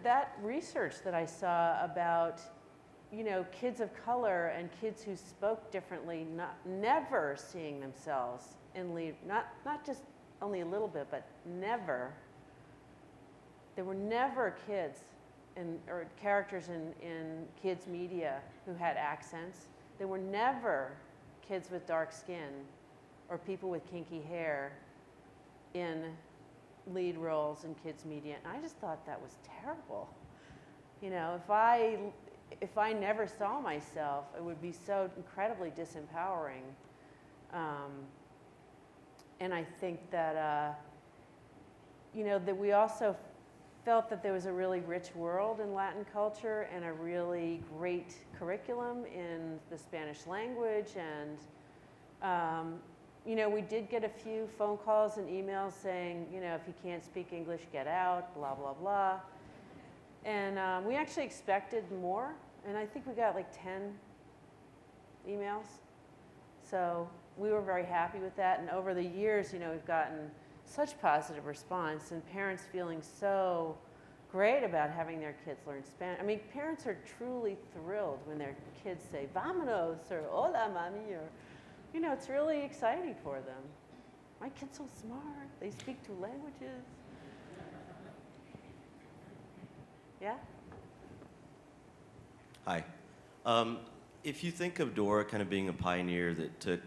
that research that I saw about, you know, kids of color and kids who spoke differently, never seeing themselves in lead, not just only a little bit, but never. There were never kids or characters in kids' media who had accents. There were never kids with dark skin or people with kinky hair in lead roles in kids' media. And I just thought that was terrible. You know, if I never saw myself, it would be so incredibly disempowering. And I think that, you know, that we also felt that there was a really rich world in Latin culture and a really great curriculum in the Spanish language. And, you know, we did get a few phone calls and emails saying, you know, if you can't speak English, get out, blah, blah, blah. And we actually expected more. And I think we got like 10 emails. So we were very happy with that. And over the years, you know, we've gotten such positive response and parents feeling so great about having their kids learn Spanish. I mean, parents are truly thrilled when their kids say, "Vámonos," or "Hola, mami," or, you know, it's really exciting for them. My kid's so smart. They speak 2 languages. Yeah? Hi. If you think of Dora kind of being a pioneer that took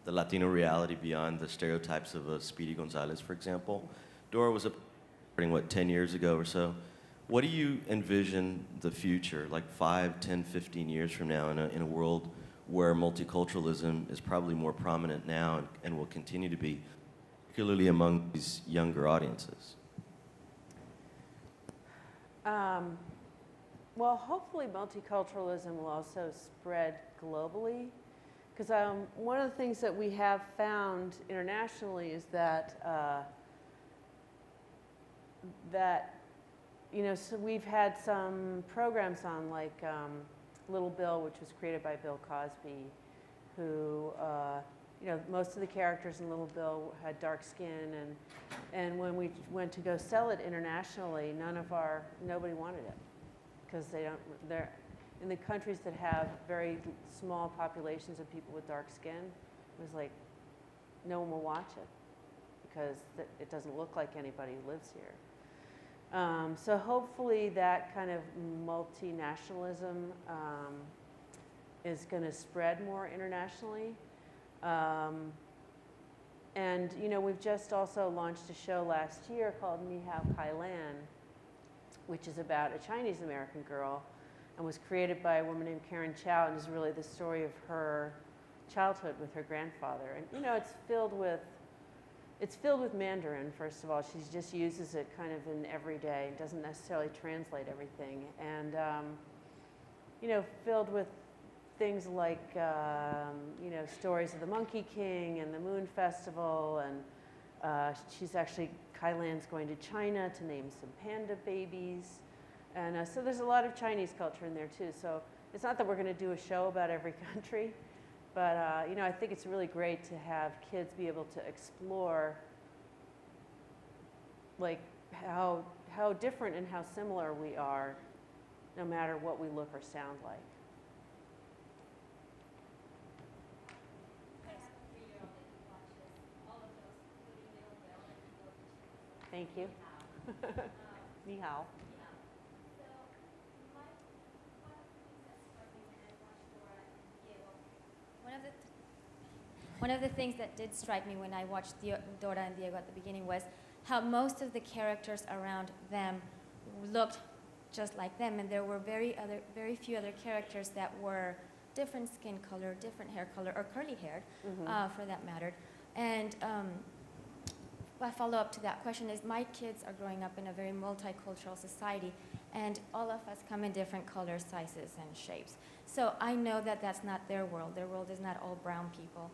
the Latino reality beyond the stereotypes of a Speedy Gonzalez, for example, Dora was what, 10 years ago or so. What do you envision the future, like 5, 10, 15 years from now, in a world where multiculturalism is probably more prominent now and will continue to be, particularly among these younger audiences? Well, hopefully multiculturalism will also spread globally. Because one of the things that we have found internationally is that, you know, so we've had some programs on, like Little Bill, which was created by Bill Cosby, who, you know, most of the characters in Little Bill had dark skin, and when we went to go sell it internationally, nobody wanted it, because they're in the countries that have very small populations of people with dark skin. It was like, no one will watch it because it doesn't look like anybody who lives here. So hopefully that kind of multinationalism is going to spread more internationally. And, you know, we've just also launched a show last year called Ni Hao Kai-lan, which is about a Chinese American girl and was created by a woman named Karen Chow, and is really the story of her childhood with her grandfather. And, you know, it's filled with Mandarin, first of all. She just uses it kind of in everyday, doesn't necessarily translate everything. And, you know, filled with things like, you know, stories of the Monkey King and the Moon Festival. And she's actually, Kai-lan's going to China to name some panda babies. And so there's a lot of Chinese culture in there too. So it's not that we're going to do a show about every country, but you know, I think it's really great to have kids be able to explore, like, how different and how similar we are, no matter what we look or sound like. Thank you. Ni hao. One of the things that did strike me when I watched Dora and Diego at the beginning was how most of the characters around them looked just like them, and there were very few other characters that were different skin color, different hair color, or curly haired, for that matter. And a follow-up to that question is, my kids are growing up in a very multicultural society, and all of us come in different colors, sizes, and shapes. So I know that that's not their world. Their world is not all brown people.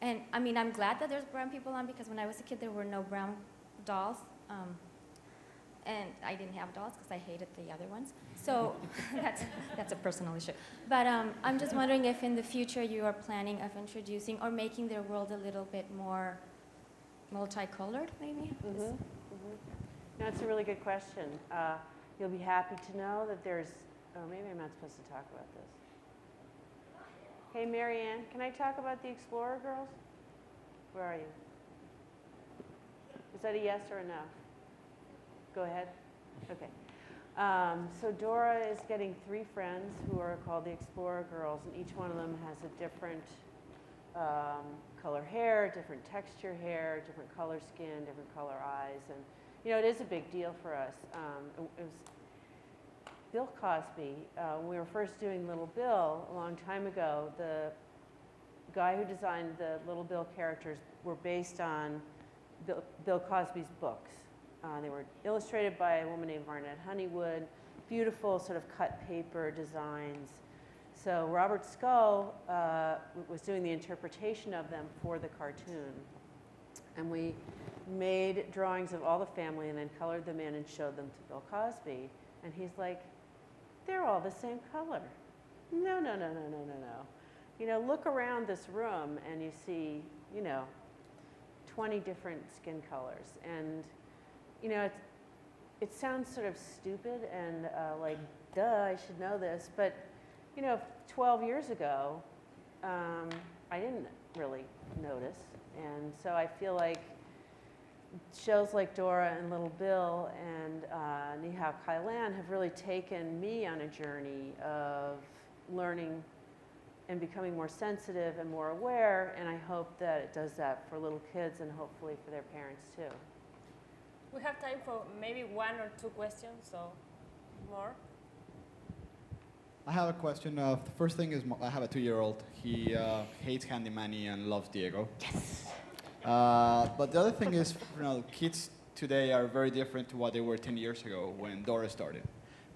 And I mean, I'm glad that there's brown people on, because when I was a kid, there were no brown dolls. And I didn't have dolls because I hated the other ones. So that's a personal issue. But I'm just wondering if in the future you are planning of introducing or making their world a little bit more multicolored, maybe? No, it's a really good question. you'll be happy to know that there's, oh, maybe I'm not supposed to talk about this. Hey, Marianne, can I talk about the Explorer Girls? Where are you? Is that a yes or a no? Go ahead. Okay. So Dora is getting 3 friends who are called the Explorer Girls, and each one of them has a different color hair, different texture hair, different color skin, different color eyes, and you know, it is a big deal for us. It was Bill Cosby, when we were first doing Little Bill a long time ago, the guy who designed the Little Bill characters were based on Bill Cosby's books. They were illustrated by a woman named Varnette Honeywood, beautiful sort of cut paper designs. So Robert Scull was doing the interpretation of them for the cartoon. And we made drawings of all the family and then colored them in and showed them to Bill Cosby. And he's like, they're all the same color. No, no, no, no, no, no, no. You know, look around this room and you see, you know, 20 different skin colors. And, you know, it sounds sort of stupid and like, duh, I should know this. But, you know, 12 years ago, I didn't really notice. And so I feel like shows like Dora and Little Bill and Kai-lan have really taken me on a journey of learning and becoming more sensitive and more aware, and I hope that it does that for little kids and hopefully for their parents too. We have time for maybe 1 or 2 questions, so more. I have a question. The first thing is I have a 2-year-old. He hates Handy Manny and loves Diego. Yes! But the other thing is, you know, kids today are very different to what they were 10 years ago when Dora started.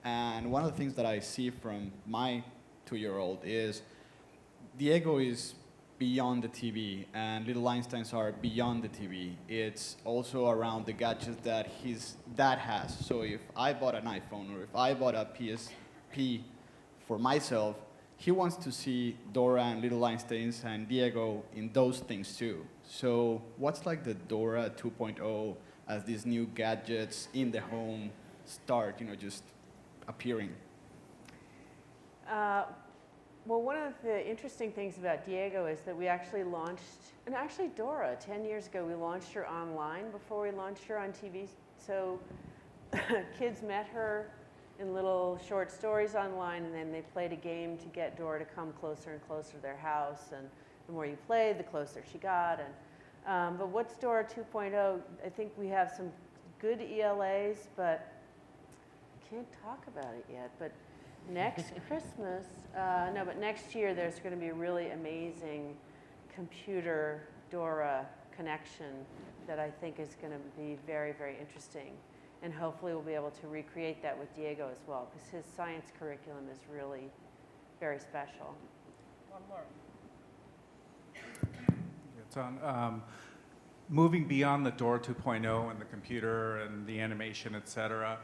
And one of the things that I see from my 2-year-old is Diego is beyond the TV, and little Einsteins are beyond the TV. It's also around the gadgets that his dad has. So if I bought an iPhone or if I bought a PSP for myself, he wants to see Dora and little Einsteins and Diego in those things too. So what's like the Dora 2.0 as these new gadgets in the home start, you know, just appearing? Well, one of the interesting things about Diego is that we actually launched, and actually Dora, 10 years ago, we launched her online before we launched her on TV. So kids met her in little short stories online, and then they played a game to get Dora to come closer and closer to their house. And the more you played, the closer she got. And, but what's Dora 2.0? I think we have some good ELAs, but can't talk about it yet. But next Christmas, but next year there's going to be a really amazing computer Dora connection that I think is going to be very, very interesting. And hopefully we'll be able to recreate that with Diego as well, because his science curriculum is really very special. One more. It's on. Moving beyond the Dora 2.0 and the computer and the animation, et cetera,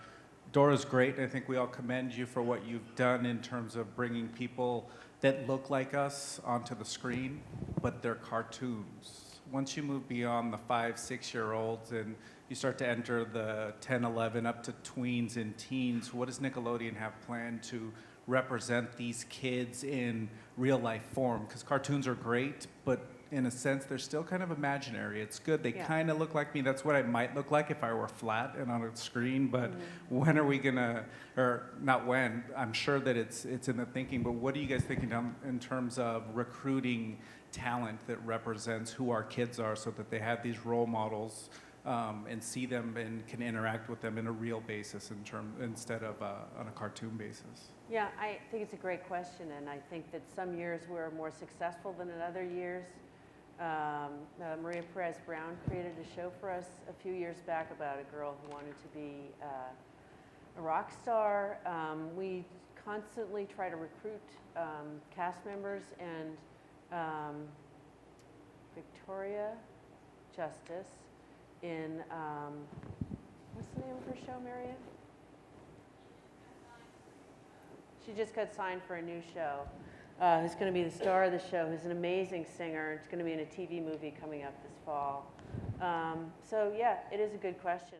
Dora's great. I think we all commend you for what you've done in terms of bringing people that look like us onto the screen, but they're cartoons. Once you move beyond the 5, 6-year-olds and you start to enter the 10, 11, up to tweens and teens, what does Nickelodeon have planned to represent these kids in real life form? Because cartoons are great, but in a sense, they're still kind of imaginary. It's good. They kind of look like me. That's what I might look like if I were flat and on a screen. But when are we gonna, or not when? I'm sure that it's in the thinking. But what are you guys thinking in terms of recruiting talent that represents who our kids are, so that they have these role models and see them and can interact with them in a real basis instead of on a cartoon basis? Yeah, I think it's a great question, and I think that some years we're more successful than in other years. Maria Perez Brown created a show for us a few years back about a girl who wanted to be a rock star. We constantly try to recruit cast members, and Victoria Justice in, what's the name of her show, Marian? She just got signed for a new show. Who's going to be the star of the show, who's an amazing singer. It's going to be in a TV movie coming up this fall. So yeah, it is a good question.